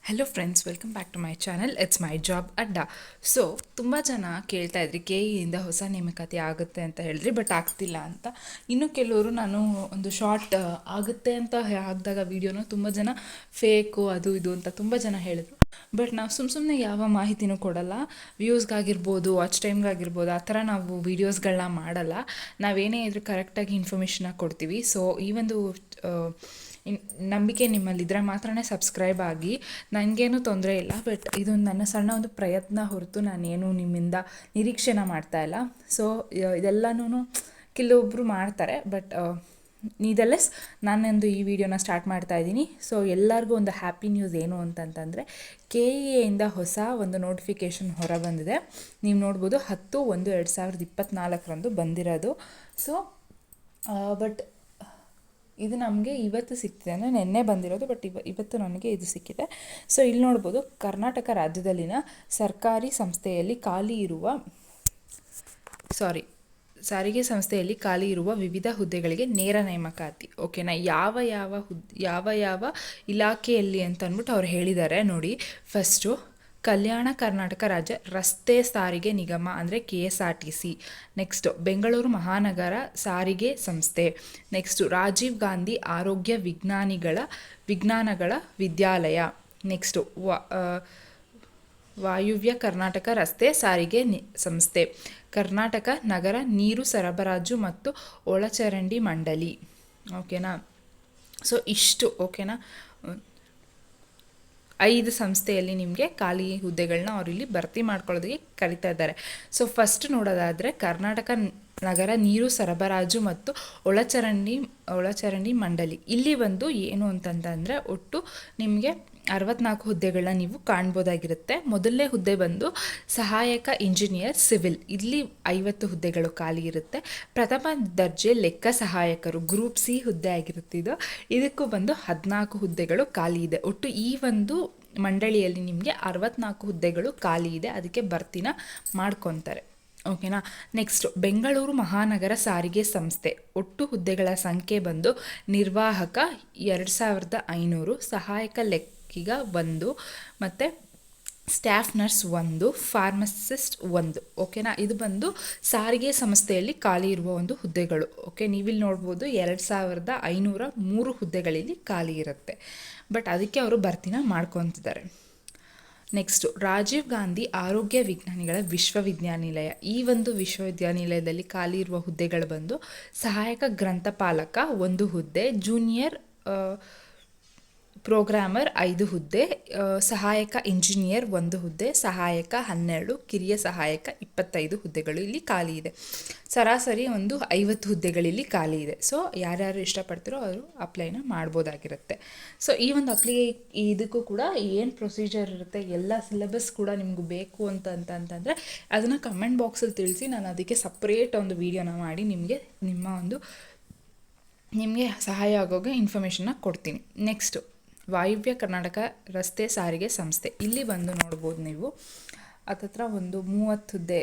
Hello friends, welcome back to my channel. It's my job ಅಡ್ಡ. So ತುಂಬ ಜನ ಕೇಳ್ತಾ ಇದ್ರಿ ಕೆ ಇಯಿಂದ ಹೊಸ ನೇಮಕಾತಿ ಆಗುತ್ತೆ ಅಂತ ಹೇಳಿದ್ರಿ, ಬಟ್ ಆಗ್ತಿಲ್ಲ ಅಂತ. ಇನ್ನು ಕೆಲವರು ನಾನು ಒಂದು ಶಾರ್ಟ್ ಆಗುತ್ತೆ ಅಂತ ಹಾಕಿದಾಗ ವೀಡಿಯೋನ ತುಂಬ ಜನ ಫೇಕು ಅದು ಇದು ಅಂತ ತುಂಬ ಜನ ಹೇಳಿದ್ರು. ಬಟ್ ನಾವು ಸುಮ್ಮನೆ ಯಾವ ಮಾಹಿತಿನೂ ಕೊಡಲ್ಲ. ವ್ಯೂಸ್ಗಾಗಿರ್ಬೋದು, ವಾಚ್ ಟೈಮ್ಗಾಗಿರ್ಬೋದು, ಆ ಥರ ನಾವು ವೀಡಿಯೋಸ್ಗಳನ್ನ ಮಾಡಲ್ಲ. ನಾವೇನೇ ಇದ್ರೂ ಕರೆಕ್ಟಾಗಿ ಇನ್ಫಾರ್ಮೇಷನ್ನ ಕೊಡ್ತೀವಿ. ಸೊ ಈ ಒಂದು ನಂಬಿಕೆ ನಿಮ್ಮಲ್ಲಿದ್ದರೆ ಮಾತ್ರನೇ ಸಬ್ಸ್ಕ್ರೈಬ್ ಆಗಿ. ನನಗೇನು ತೊಂದರೆ ಇಲ್ಲ, ಬಟ್ ಇದೊಂದು ನನ್ನ ಸಣ್ಣ ಒಂದು ಪ್ರಯತ್ನ ಹೊರತು ನಾನೇನು ನಿಮ್ಮಿಂದ ನಿರೀಕ್ಷೆನ ಮಾಡ್ತಾ ಇಲ್ಲ. ಸೊ ಇದೆಲ್ಲನೂ ಕೆಲವೊಬ್ಬರು ಮಾಡ್ತಾರೆ, ಬಟ್ ನೀದೆಲ್ಲೆಸ್ ನಾನೊಂದು ಈ ವಿಡಿಯೋನ ಸ್ಟಾರ್ಟ್ ಮಾಡ್ತಾ ಇದ್ದೀನಿ. ಸೊ ಎಲ್ಲರಿಗೂ ಒಂದು ಹ್ಯಾಪಿ ನ್ಯೂಸ್ ಏನು ಅಂತಂತಂದರೆ, ಕೆ ಇ ಎಯಿಂದ ಹೊಸ ಒಂದು ನೋಟಿಫಿಕೇಷನ್ ಹೊರ ಬಂದಿದೆ. ನೀವು ನೋಡ್ಬೋದು 10/1/2024 ಬಂದಿರೋದು. ಸೊ ಬಟ್ ಇದು ನಮಗೆ ಇವತ್ತು ಸಿಕ್ತಿದೆ, ಅಂದರೆ ನಿನ್ನೆ ಬಂದಿರೋದು, ಬಟ್ ಇವತ್ತು ನನಗೆ ಇದು ಸಿಕ್ಕಿದೆ. ಸೊ ಇಲ್ಲಿ ನೋಡ್ಬೋದು, ಕರ್ನಾಟಕ ರಾಜ್ಯದಲ್ಲಿನ ಸರ್ಕಾರಿ ಸಂಸ್ಥೆಯಲ್ಲಿ ಸಾರಿಗೆ ಸಂಸ್ಥೆಯಲ್ಲಿ ಖಾಲಿ ಇರುವ ವಿವಿಧ ಹುದ್ದೆಗಳಿಗೆ ನೇರ ನೇಮಕಾತಿ. ಓಕೆನಾ? ಯಾವ ಯಾವ ಇಲಾಖೆಯಲ್ಲಿ ಅಂತ ಅಂದ್ಬಿಟ್ಟು ಅವ್ರು ಹೇಳಿದ್ದಾರೆ ನೋಡಿ. ಫಸ್ಟು ಕಲ್ಯಾಣ ಕರ್ನಾಟಕ ರಾಜ್ಯ ರಸ್ತೆ ಸಾರಿಗೆ ನಿಗಮ, ಅಂದರೆ KSRTC. ನೆಕ್ಸ್ಟು ಬೆಂಗಳೂರು ಮಹಾನಗರ ಸಾರಿಗೆ ಸಂಸ್ಥೆ. ನೆಕ್ಸ್ಟು ರಾಜೀವ್ ಗಾಂಧಿ ಆರೋಗ್ಯ ವಿಜ್ಞಾನಗಳ ವಿದ್ಯಾಲಯ. ನೆಕ್ಸ್ಟು ವಾಯುವ್ಯ ಕರ್ನಾಟಕ ರಸ್ತೆ ಸಾರಿಗೆ ಸಂಸ್ಥೆ. ಕರ್ನಾಟಕ ನಗರ ನೀರು ಸರಬರಾಜು ಮತ್ತು ಒಳಚರಂಡಿ ಮಂಡಳಿ. ಓಕೆನಾ? ಸೊ ಇಷ್ಟು. ಓಕೆನಾ? 5 ಸಂಸ್ಥೆಯಲ್ಲಿ ನಿಮಗೆ ಖಾಲಿ ಹುದ್ದೆಗಳನ್ನ ಅವರಿಲ್ಲಿ ಭರ್ತಿ ಮಾಡ್ಕೊಳ್ಳೋದಕ್ಕೆ ಕರಿತಾ ಇದ್ದಾರೆ. ಸೊ ಫಸ್ಟ್ ನೋಡೋದಾದರೆ ಕರ್ನಾಟಕ ನಗರ ನೀರು ಸರಬರಾಜು ಮತ್ತು ಒಳಚರಂಡಿ ಮಂಡಳಿ. ಇಲ್ಲಿ ಬಂದು ಏನು ಅಂತಂತಂದರೆ ಒಟ್ಟು ನಿಮಗೆ 64 ಹುದ್ದೆಗಳನ್ನ ನೀವು ಕಾಣ್ಬೋದಾಗಿರುತ್ತೆ. ಮೊದಲನೇ ಹುದ್ದೆ ಬಂದು ಸಹಾಯಕ ಇಂಜಿನಿಯರ್ ಸಿವಿಲ್. ಇಲ್ಲಿ 50 ಹುದ್ದೆಗಳು ಖಾಲಿ ಇರುತ್ತೆ. ಪ್ರಥಮ ದರ್ಜೆ ಲೆಕ್ಕ ಸಹಾಯಕರು, ಗ್ರೂಪ್ C ಹುದ್ದೆ ಆಗಿರುತ್ತೆ ಇದು. ಇದಕ್ಕೂ ಬಂದು 14 ಹುದ್ದೆಗಳು ಖಾಲಿ ಇದೆ. ಒಟ್ಟು ಈ ಒಂದು ಮಂಡಳಿಯಲ್ಲಿ ನಿಮಗೆ 64 ಹುದ್ದೆಗಳು ಖಾಲಿ ಇದೆ. ಅದಕ್ಕೆ ಭರ್ತಿನ ಮಾಡ್ಕೊತಾರೆ. ಓಕೆನಾ? ನೆಕ್ಸ್ಟು ಬೆಂಗಳೂರು ಮಹಾನಗರ ಸಾರಿಗೆ ಸಂಸ್ಥೆ. ಒಟ್ಟು ಹುದ್ದೆಗಳ ಸಂಖ್ಯೆ ಬಂದು ನಿರ್ವಾಹಕ 2500, ಸಹಾಯಕ ಲೆಕ್ಕಿಗ 1, ಮತ್ತು ಸ್ಟಾಫ್ ನರ್ಸ್ 1, ಫಾರ್ಮಸಿಸ್ಟ್ 1. ಓಕೆನಾ? ಇದು ಬಂದು ಸಾರಿಗೆ ಸಂಸ್ಥೆಯಲ್ಲಿ ಖಾಲಿ ಇರುವ ಒಂದು ಹುದ್ದೆಗಳು. ಓಕೆ, ನೀವಿಲ್ಲಿ ನೋಡ್ಬೋದು 2503 ಹುದ್ದೆಗಳಲ್ಲಿ ಖಾಲಿ ಇರುತ್ತೆ. ಬಟ್ ಅದಕ್ಕೆ ಅವರು ಭರ್ತಿನ ಮಾಡ್ಕೊತಿದ್ದಾರೆ. ನೆಕ್ಸ್ಟು ರಾಜೀವ್ ಗಾಂಧಿ ಆರೋಗ್ಯ ವಿಜ್ಞಾನಿಗಳ ವಿಶ್ವವಿದ್ಯಾನಿಲಯ. ಈ ಒಂದು ವಿಶ್ವವಿದ್ಯಾನಿಲಯದಲ್ಲಿ ಖಾಲಿ ಇರುವ ಹುದ್ದೆಗಳು ಬಂದು ಸಹಾಯಕ ಗ್ರಂಥಪಾಲಕ 1 ಹುದ್ದೆ, ಜೂನಿಯರ್ ಪ್ರೋಗ್ರಾಮರ್ 5 ಹುದ್ದೆ, ಸಹಾಯಕ ಇಂಜಿನಿಯರ್ 1 ಹುದ್ದೆ, ಸಹಾಯಕ 12, ಕಿರಿಯ ಸಹಾಯಕ 25 ಹುದ್ದೆಗಳು ಇಲ್ಲಿ ಖಾಲಿ ಇದೆ. ಸರಾಸರಿ ಒಂದು 50 ಹುದ್ದೆಗಳಿಲ್ಲಿ ಖಾಲಿ ಇದೆ. ಸೊ ಯಾರ್ಯಾರು ಇಷ್ಟಪಡ್ತಿರೋ ಅವರು ಅಪ್ಲೈನ ಮಾಡ್ಬೋದಾಗಿರುತ್ತೆ. ಸೊ ಈ ಒಂದು ಇದಕ್ಕೂ ಕೂಡ ಏನು ಪ್ರೊಸೀಜರ್ ಇರುತ್ತೆ, ಎಲ್ಲ ಸಿಲೆಬಸ್ ಕೂಡ ನಿಮಗೂ ಬೇಕು ಅಂತಂದರೆ ಅದನ್ನು ಕಮೆಂಟ್ ಬಾಕ್ಸಲ್ಲಿ ತಿಳಿಸಿ. ನಾನು ಅದಕ್ಕೆ ಸಪ್ರೇಟ್ ಒಂದು ವೀಡಿಯೋನ ಮಾಡಿ ನಿಮಗೆ ಸಹಾಯ ಆಗೋಗೆ ಇನ್ಫಾರ್ಮೇಷನ್ನ ಕೊಡ್ತೀನಿ. ನೆಕ್ಸ್ಟು ವಾಯುವ್ಯ ಕರ್ನಾಟಕ ರಸ್ತೆ ಸಾರಿಗೆ ಸಂಸ್ಥೆ. ಇಲ್ಲಿ ಬಂದು ನೋಡ್ಬೋದು ನೀವು ಹತ್ತತ್ರ ಒಂದು 30 ಹುದ್ದೆ,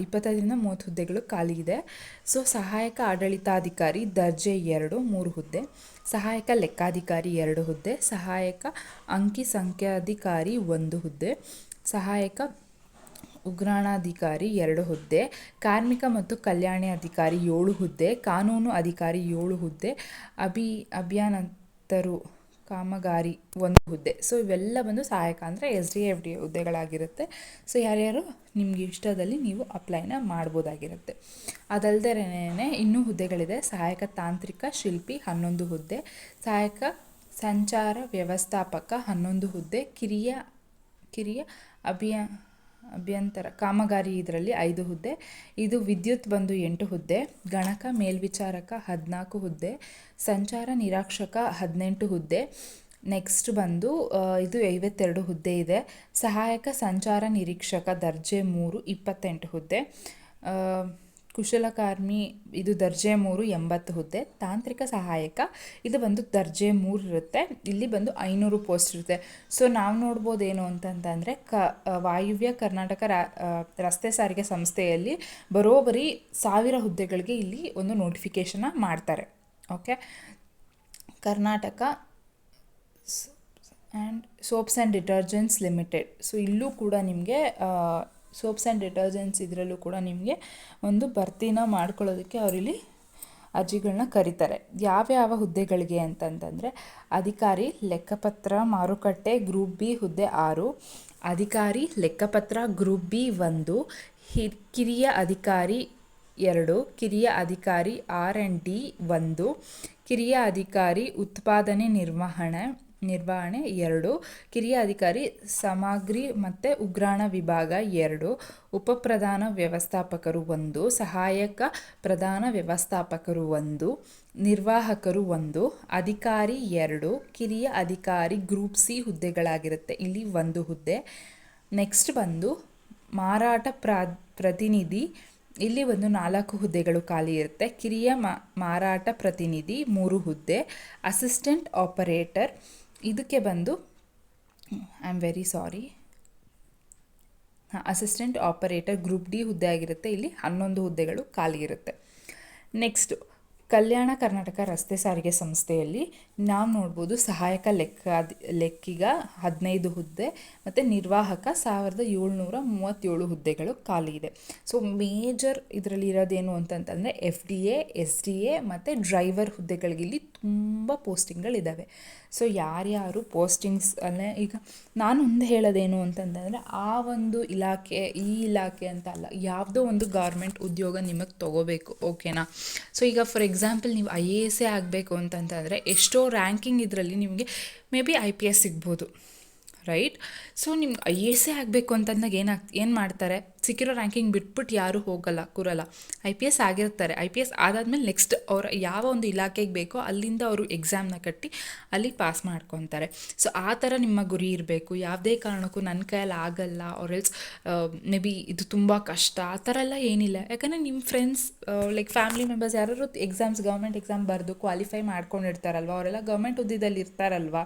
25-30 ಹುದ್ದೆಗಳು ಖಾಲಿ ಇದೆ. ಸೊ ಸಹಾಯಕ ಆಡಳಿತಾಧಿಕಾರಿ ದರ್ಜೆ 2 3 ಹುದ್ದೆ, ಸಹಾಯಕ ಲೆಕ್ಕಾಧಿಕಾರಿ 2 ಹುದ್ದೆ, ಸಹಾಯಕ ಅಂಕಿ ಸಂಖ್ಯಾಧಿಕಾರಿ 1 ಹುದ್ದೆ, ಸಹಾಯಕ ಉಗ್ರಾಣಾಧಿಕಾರಿ 2 ಹುದ್ದೆ, ಕಾರ್ಮಿಕ ಮತ್ತು ಕಲ್ಯಾಣಾಧಿಕಾರಿ 7 ಹುದ್ದೆ, ಕಾನೂನು ಅಧಿಕಾರಿ 7 ಹುದ್ದೆ, ಅಭಿಯಂತರು ಕಾಮಗಾರಿ 1 ಹುದ್ದೆ. ಸೊ ಇವೆಲ್ಲ ಬಂದು ಸಹಾಯಕ ಅಂದರೆ SDFD ಹುದ್ದೆಗಳಾಗಿರುತ್ತೆ. ಸೊ ಯಾರ್ಯಾರು ನಿಮಗೆ ಇಷ್ಟದಲ್ಲಿ ನೀವು ಅಪ್ಲೈನ ಮಾಡ್ಬೋದಾಗಿರುತ್ತೆ. ಅದಲ್ಲದೆ ಇನ್ನೂ ಹುದ್ದೆಗಳಿದೆ. ಸಹಾಯಕ ತಾಂತ್ರಿಕ ಶಿಲ್ಪಿ 11 ಹುದ್ದೆ, ಸಹಾಯಕ ಸಂಚಾರ ವ್ಯವಸ್ಥಾಪಕ 11 ಹುದ್ದೆ, ಕಿರಿಯ ಅಭಿಯಂತರ ಕಾಮಗಾರಿ ಇದರಲ್ಲಿ 5 ಹುದ್ದೆ, ಇದು ವಿದ್ಯುತ್ ಬಂದು 8 ಹುದ್ದೆ, ಗಣಕ ಮೇಲ್ವಿಚಾರಕ 14 ಹುದ್ದೆ, ಸಂಚಾರ ನಿರೀಕ್ಷಕ 18 ಹುದ್ದೆ. ನೆಕ್ಸ್ಟ್ ಬಂದು ಇದು 52 ಹುದ್ದೆ ಇದೆ. ಸಹಾಯಕ ಸಂಚಾರ ನಿರೀಕ್ಷಕ ದರ್ಜೆ 3 28 ಹುದ್ದೆ, ಕುಶಲಕರ್ಮಿ ಇದು ದರ್ಜೆ 3 80 ಹುದ್ದೆ, ತಾಂತ್ರಿಕ ಸಹಾಯಕ ಇದು ಬಂದು ದರ್ಜೆ 3 ಇರುತ್ತೆ. ಇಲ್ಲಿ ಬಂದು 500 ಪೋಸ್ಟ್ ಇರುತ್ತೆ. ಸೊ ನಾವು ನೋಡ್ಬೋದು ಏನು ಅಂತಂತಂದರೆ ವಾಯುವ್ಯ ಕರ್ನಾಟಕ ರಸ್ತೆ ಸಾರಿಗೆ ಸಂಸ್ಥೆಯಲ್ಲಿ ಬರೋಬ್ಬರಿ 1000 ಹುದ್ದೆಗಳಿಗೆ ಇಲ್ಲಿ ಒಂದು ನೋಟಿಫಿಕೇಷನ್ನ ಮಾಡ್ತಾರೆ. Okay, Karnataka and soaps and detergents limited. So ಇಲ್ಲೂ ಕೂಡ ನಿಮಗೆ ಸೋಪ್ಸ್ ಆ್ಯಂಡ್ ಡಿಟರ್ಜೆಂಟ್ಸ್ ಇದರಲ್ಲೂ ಕೂಡ ನಿಮಗೆ ಒಂದು ಭರ್ತಿನ ಮಾಡ್ಕೊಳ್ಳೋದಕ್ಕೆ ಅವರಿಲ್ಲಿ ಅರ್ಜಿಗಳನ್ನ ಕರೀತಾರೆ. ಯಾವ್ಯಾವ ಹುದ್ದೆಗಳಿಗೆ ಅಂತಂತಂದರೆ ಅಧಿಕಾರಿ ಲೆಕ್ಕಪತ್ರ ಮಾರುಕಟ್ಟೆ ಗ್ರೂಪ್ ಬಿ ಹುದ್ದೆ 6, ಅಧಿಕಾರಿ ಲೆಕ್ಕಪತ್ರ ಗ್ರೂಪ್ ಬಿ 1, ಕಿರಿಯ ಅಧಿಕಾರಿ 2, ಕಿರಿಯ ಅಧಿಕಾರಿ R&D 1, ಕಿರಿಯ ಅಧಿಕಾರಿ ಉತ್ಪಾದನೆ ನಿರ್ವಹಣೆ 2, ಕಿರಿಯ ಅಧಿಕಾರಿ ಸಾಮಗ್ರಿ ಮತ್ತು ಉಗ್ರಾಣ ವಿಭಾಗ 2, ಉಪಪ್ರಧಾನ ವ್ಯವಸ್ಥಾಪಕರು 1, ಸಹಾಯಕ ಪ್ರಧಾನ ವ್ಯವಸ್ಥಾಪಕರು 1, ನಿರ್ವಾಹಕರು 1, ಅಧಿಕಾರಿ 2, ಕಿರಿಯ ಅಧಿಕಾರಿ ಗ್ರೂಪ್ ಸಿ ಹುದ್ದೆಗಳಾಗಿರುತ್ತೆ, ಇಲ್ಲಿ 1 ಹುದ್ದೆ. ನೆಕ್ಸ್ಟ್ ಬಂದು ಮಾರಾಟ ಪ್ರತಿನಿಧಿ, ಇಲ್ಲಿ ಒಂದು 4 ಹುದ್ದೆಗಳು ಖಾಲಿ ಇರುತ್ತೆ. ಕಿರಿಯ ಮಾರಾಟ ಪ್ರತಿನಿಧಿ 3 ಹುದ್ದೆ. ಅಸಿಸ್ಟೆಂಟ್ ಆಪರೇಟರ್ ಇದಕ್ಕೆ ಬಂದು ಅಸಿಸ್ಟೆಂಟ್ ಆಪರೇಟರ್ ಗ್ರೂಪ್ ಡಿ ಹುದ್ದೆ ಆಗಿರುತ್ತೆ, ಇಲ್ಲಿ 11 ಹುದ್ದೆಗಳು ಖಾಲಿ ಇರುತ್ತೆ. ನೆಕ್ಸ್ಟು ಕಲ್ಯಾಣ ಕರ್ನಾಟಕ ರಸ್ತೆ ಸಾರಿಗೆ ಸಂಸ್ಥೆಯಲ್ಲಿ ನಾವು ನೋಡ್ಬೋದು ಸಹಾಯಕ ಲೆಕ್ಕಿಗ 15 ಹುದ್ದೆ ಮತ್ತು ನಿರ್ವಾಹಕ 1737 ಹುದ್ದೆಗಳು ಖಾಲಿ ಇದೆ. ಸೊ ಮೇಜರ್ ಇದರಲ್ಲಿ ಇರೋದೇನು ಅಂತಂತಂದರೆ FDA, SDA ಮತ್ತು ಡ್ರೈವರ್ ಹುದ್ದೆಗಳಿಗೆ ಇಲ್ಲಿ ತುಂಬ ಪೋಸ್ಟಿಂಗ್ಗಳಿದ್ದಾವೆ. ಸೊ ಯಾರ್ಯಾರು ಪೋಸ್ಟಿಂಗ್ಸ್ ಅಲ್ಲೇ ಈಗ ನಾನು ಒಂದು ಹೇಳೋದೇನು ಅಂತಂತಂದರೆ ಆ ಒಂದು ಇಲಾಖೆ ಈ ಇಲಾಖೆ ಅಂತ ಅಲ್ಲ, ಯಾವುದೋ ಒಂದು ಗೌರ್ಮೆಂಟ್ ಉದ್ಯೋಗ ನಿಮಗೆ ತೊಗೋಬೇಕು, ಓಕೆನಾ. ಸೊ ಈಗ ಫಾರ್ ಎಕ್ಸಾಂಪಲ್ ನೀವು IAS ಆಗಬೇಕು ಅಂತಂತಂದರೆ ಎಷ್ಟೋ ರ್ಯಾಂಕಿಂಗ್ ಇದರಲ್ಲಿ ನಿಮಗೆ ಮೇ ಬಿ IPS ಸಿಗ್ಬೋದು, ರೈಟ್. ಸೊ ನಿಮ್ಗೆ IAS ಆಗಬೇಕು ಅಂತಂದಾಗ ಏನು ಮಾಡ್ತಾರೆ, ಸಿಕ್ಕಿರೋ ರ್ಯಾಂಕಿಂಗ್ ಬಿಟ್ಬಿಟ್ಟು ಯಾರೂ ಕೂರಲ್ಲ, IPS ಆಗಿರ್ತಾರೆ. IPS ಆದಾದ್ಮೇಲೆ ನೆಕ್ಸ್ಟ್ ಅವ್ರು ಯಾವ ಒಂದು ಇಲಾಖೆಗೆ ಬೇಕೋ ಅಲ್ಲಿಂದ ಅವರು ಎಕ್ಸಾಮ್ನ ಕಟ್ಟಿ ಅಲ್ಲಿ ಪಾಸ್ ಮಾಡ್ಕೊತಾರೆ. ಸೊ ಆ ಥರ ನಿಮ್ಮ ಗುರಿ ಇರಬೇಕು. ಯಾವುದೇ ಕಾರಣಕ್ಕೂ ನನ್ನ ಕೈಯಲ್ಲಿ ಆಗಲ್ಲ ಎಲ್ಸ್ ಮೇ ಬಿ ಇದು ತುಂಬ ಕಷ್ಟ ಆ ಥರ ಎಲ್ಲ ಏನಿಲ್ಲ. ಯಾಕಂದರೆ ನಿಮ್ಮ ಫ್ರೆಂಡ್ಸ್ ಲೈಕ್ ಫ್ಯಾಮಿಲಿ ಮೆಂಬರ್ಸ್ ಯಾರು ಗೌರ್ಮೆಂಟ್ ಎಕ್ಸಾಮ್ ಬರೆದು ಕ್ವಾಲಿಫೈ ಮಾಡ್ಕೊಂಡಿರ್ತಾರಲ್ವ, ಅವರೆಲ್ಲ ಗೌರ್ಮೆಂಟ್ ಹುದ್ದೆದಲ್ಲಿ ಇರ್ತಾರಲ್ವ.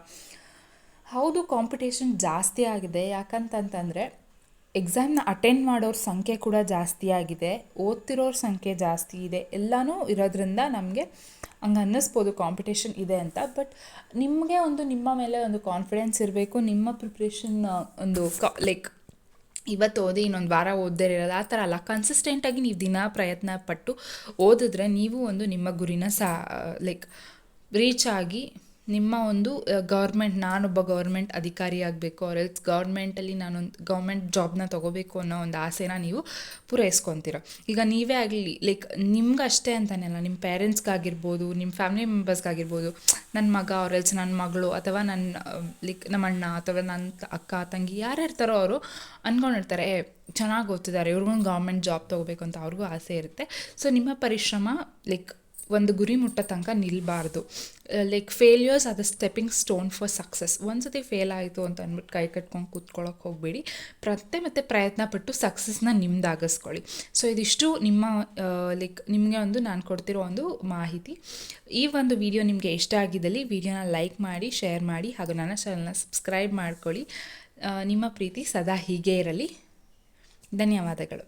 ಹೌದು, ಕಾಂಪಿಟೇಷನ್ ಜಾಸ್ತಿ ಆಗಿದೆ. ಯಾಕಂತಂತಂದರೆ ಎಕ್ಸಾಮ್ನ ಅಟೆಂಡ್ ಮಾಡೋರ ಸಂಖ್ಯೆ ಕೂಡ ಜಾಸ್ತಿ ಆಗಿದೆ, ಓದ್ತಿರೋರ ಸಂಖ್ಯೆ ಜಾಸ್ತಿ ಇದೆ, ಎಲ್ಲನೂ ಇರೋದ್ರಿಂದ ನಮಗೆ ಹಂಗೆ ಅನ್ನಿಸ್ಬೋದು ಕಾಂಪಿಟೇಷನ್ ಇದೆ ಅಂತ. ಬಟ್ ನಿಮಗೆ ಒಂದು ನಿಮ್ಮ ಮೇಲೆ ಒಂದು ಕಾನ್ಫಿಡೆನ್ಸ್ ಇರಬೇಕು. ನಿಮ್ಮ ಪ್ರಿಪ್ರೇಷನ್ ಒಂದು ಲೈಕ್ ಇವತ್ತು ಓದಿ ಇನ್ನೊಂದು ವಾರ ಓದದೇ ಇರೋದು ಆ ಥರ ಅಲ್ಲ. ಕನ್ಸಿಸ್ಟೆಂಟಾಗಿ ನೀವು ದಿನ ಪ್ರಯತ್ನ ಪಟ್ಟು ಓದಿದ್ರೆ ನೀವು ಒಂದು ನಿಮ್ಮ ಗುರಿನ ಲೈಕ್ ರೀಚ್ ಆಗಿ ನಿಮ್ಮ ಒಂದು ನಾನೊಬ್ಬ ಗೌರ್ಮೆಂಟ್ ಅಧಿಕಾರಿ ಆಗಬೇಕು ಎಲ್ಸ್ ಗೌರ್ಮೆಂಟಲ್ಲಿ ನಾನೊಂದು ಗೌರ್ಮೆಂಟ್ ಜಾಬ್ನ ತೊಗೋಬೇಕು ಅನ್ನೋ ಒಂದು ಆಸೆನ ನೀವು ಪೂರೈಸ್ಕೊತೀರ. ಈಗ ನೀವೇ ಆಗಲಿ ಲೈಕ್ ನಿಮ್ಗಷ್ಟೇ ಅಂತಲೇ ಅಲ್ಲ, ನಿಮ್ಮ ಪೇರೆಂಟ್ಸ್ಗಾಗಿರ್ಬೋದು, ನಿಮ್ಮ ಫ್ಯಾಮಿಲಿ ಮೆಂಬರ್ಸ್ಗಾಗಿರ್ಬೋದು, ನನ್ನ ಮಗ ಎಲ್ಸ್ ನನ್ನ ಮಗಳು ಅಥವಾ ನಮ್ಮ ಅಣ್ಣ ಅಥವಾ ನನ್ನ ಅಕ್ಕ ತಂಗಿ ಯಾರು ಇರ್ತಾರೋ ಅವರು ಅಂದ್ಕೊಂಡಿರ್ತಾರೆ ಚೆನ್ನಾಗಿ ಓದ್ತಿದ್ದಾರೆ, ಇವ್ರಿಗೂ ಗೌರ್ಮೆಂಟ್ ಜಾಬ್ ತೊಗೋಬೇಕು ಅಂತ ಅವ್ರಿಗೂ ಆಸೆ ಇರುತ್ತೆ. ಸೊ ನಿಮ್ಮ ಪರಿಶ್ರಮ ಲೈಕ್ ಒಂದು ಗುರಿ ಮುಟ್ಟೋ ತನಕ ನಿಲ್ಲಬಾರ್ದು. Like failures are the stepping stone for success. ಒಂದು ಸತಿ ಫೇಲ್ ಆಯಿತು ಅಂತ ಅಂದ್ಬಿಟ್ಟು ಕೈ ಕಟ್ಕೊಂಡು ಕೂತ್ಕೊಳ್ಳೋಕೆ ಹೋಗಬೇಡಿ. ಮತ್ತೆ ಪ್ರಯತ್ನ ಪಟ್ಟು ಸಕ್ಸಸ್ನ ನಿಮ್ದಾಗಿಸ್ಕೊಳ್ಳಿ. ಸೊ ಇದಿಷ್ಟು ನಿಮ್ಮ ಲೈಕ್ ನಿಮಗೆ ಒಂದು ನಾನು ಕೊಡ್ತಿರೋ ಒಂದು ಮಾಹಿತಿ. ಈ ಒಂದು ವಿಡಿಯೋ ನಿಮಗೆ ಇಷ್ಟ ಆಗಿದ್ದಲ್ಲಿ ವಿಡಿಯೋನ ಲೈಕ್ ಮಾಡಿ, ಶೇರ್ ಮಾಡಿ, ಹಾಗೂ ನನ್ನ ಚಾನಲ್ನ ಸಬ್ಸ್ಕ್ರೈಬ್ ಮಾಡ್ಕೊಳ್ಳಿ. ನಿಮ್ಮ ಪ್ರೀತಿ ಸದಾ ಹೀಗೆ ಇರಲಿ. ಧನ್ಯವಾದಗಳು.